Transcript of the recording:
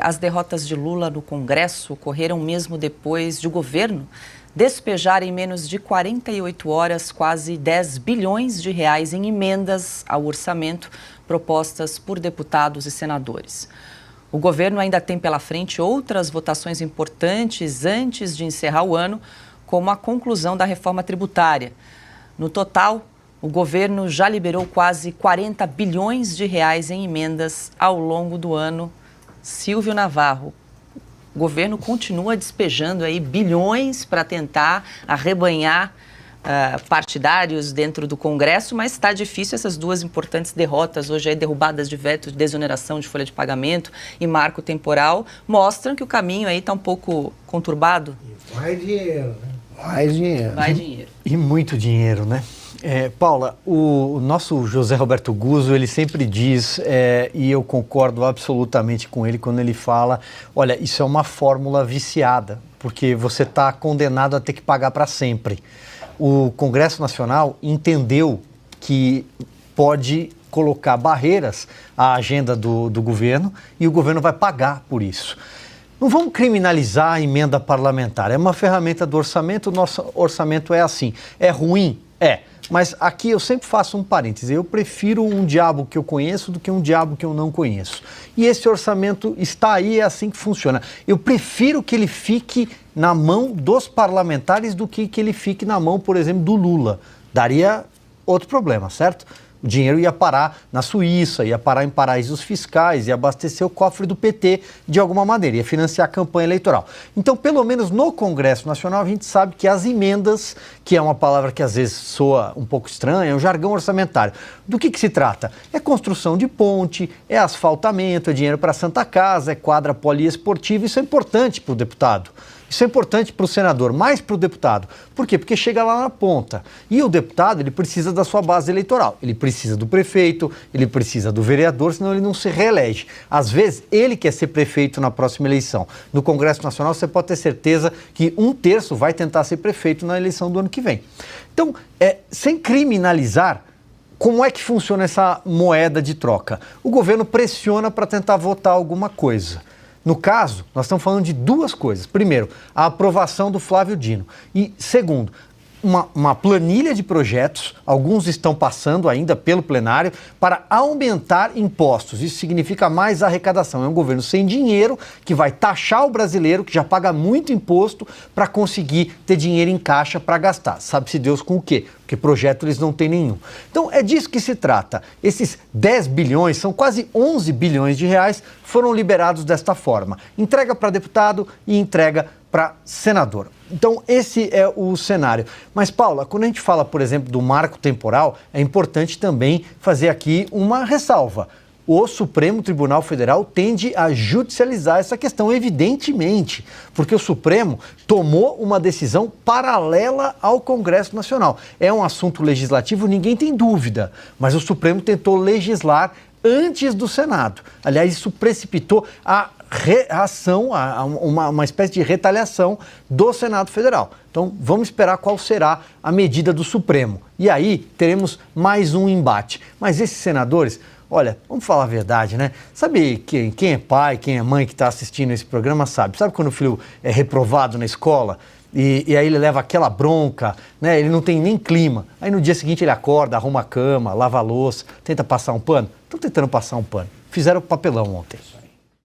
as derrotas de Lula no Congresso ocorreram mesmo depois de o governo despejar em menos de 48 horas quase 10 bilhões de reais em emendas ao orçamento propostas por deputados e senadores. O governo ainda tem pela frente outras votações importantes antes de encerrar o ano, como a conclusão da reforma tributária. No total, o governo já liberou quase 40 bilhões de reais em emendas ao longo do ano. Silvio Navarro, o governo continua despejando aí bilhões para tentar arrebanhar partidários dentro do Congresso, mas está difícil. Essas duas importantes derrotas, hoje aí derrubadas de veto, de desoneração de folha de pagamento e marco temporal, mostram que o caminho aí está um pouco conturbado. E vai dinheiro, né? Mais dinheiro. Vai dinheiro. E muito dinheiro, né? Paula, o nosso José Roberto Guzzo, ele sempre diz, e eu concordo absolutamente com ele quando ele fala, olha, isso é uma fórmula viciada, porque você está condenado a ter que pagar para sempre. O Congresso Nacional entendeu que pode colocar barreiras à agenda do governo e o governo vai pagar por isso. Não vamos criminalizar a emenda parlamentar, é uma ferramenta do orçamento, o nosso orçamento é assim. É ruim? É. Mas aqui eu sempre faço um parêntese, eu prefiro um diabo que eu conheço do que um diabo que eu não conheço. E esse orçamento está aí, é assim que funciona. Eu prefiro que ele fique na mão dos parlamentares do que ele fique na mão, por exemplo, do Lula. Daria outro problema, certo? O dinheiro ia parar na Suíça, ia parar em paraísos fiscais, ia abastecer o cofre do PT de alguma maneira, ia financiar a campanha eleitoral. Então, pelo menos no Congresso Nacional, a gente sabe que as emendas, que é uma palavra que às vezes soa um pouco estranha, é um jargão orçamentário. Do que se trata? É construção de ponte, é asfaltamento, é dinheiro para a Santa Casa, é quadra poliesportiva. Isso é importante para o deputado. Isso é importante para o senador, mais para o deputado. Por quê? Porque chega lá na ponta. E o deputado, ele precisa da sua base eleitoral. Ele precisa do prefeito, ele precisa do vereador, senão ele não se reelege. Às vezes, ele quer ser prefeito na próxima eleição. No Congresso Nacional, você pode ter certeza que 1/3 vai tentar ser prefeito na eleição do ano que vem. Então, sem criminalizar, como é que funciona essa moeda de troca? O governo pressiona para tentar votar alguma coisa. No caso, nós estamos falando de duas coisas. Primeiro, a aprovação do Flávio Dino. E segundo, uma planilha de projetos, alguns estão passando ainda pelo plenário, para aumentar impostos. Isso significa mais arrecadação. É um governo sem dinheiro que vai taxar o brasileiro, que já paga muito imposto, para conseguir ter dinheiro em caixa para gastar. Sabe-se Deus com o quê? Porque projeto eles não têm nenhum. Então é disso que se trata. Esses 10 bilhões, são quase 11 bilhões de reais, foram liberados desta forma. Entrega para deputado e entrega para senador. Então esse é o cenário. Mas Paula, quando a gente fala, por exemplo, do marco temporal, é importante também fazer aqui uma ressalva. O Supremo Tribunal Federal tende a judicializar essa questão, evidentemente, porque o Supremo tomou uma decisão paralela ao Congresso Nacional. É um assunto legislativo, ninguém tem dúvida, mas o Supremo tentou legislar antes do Senado. Aliás, isso precipitou a reação, uma espécie de retaliação do Senado Federal. Então, vamos esperar qual será a medida do Supremo. E aí, teremos mais um embate. Mas esses senadores, olha, vamos falar a verdade, né? Sabe quem é pai, quem é mãe que está assistindo esse programa sabe. Sabe quando o filho é reprovado na escola e aí ele leva aquela bronca, né? Ele não tem nem clima. Aí no dia seguinte ele acorda, arruma a cama, lava a louça, tenta passar um pano. Estão tentando passar um pano. Fizeram papelão ontem.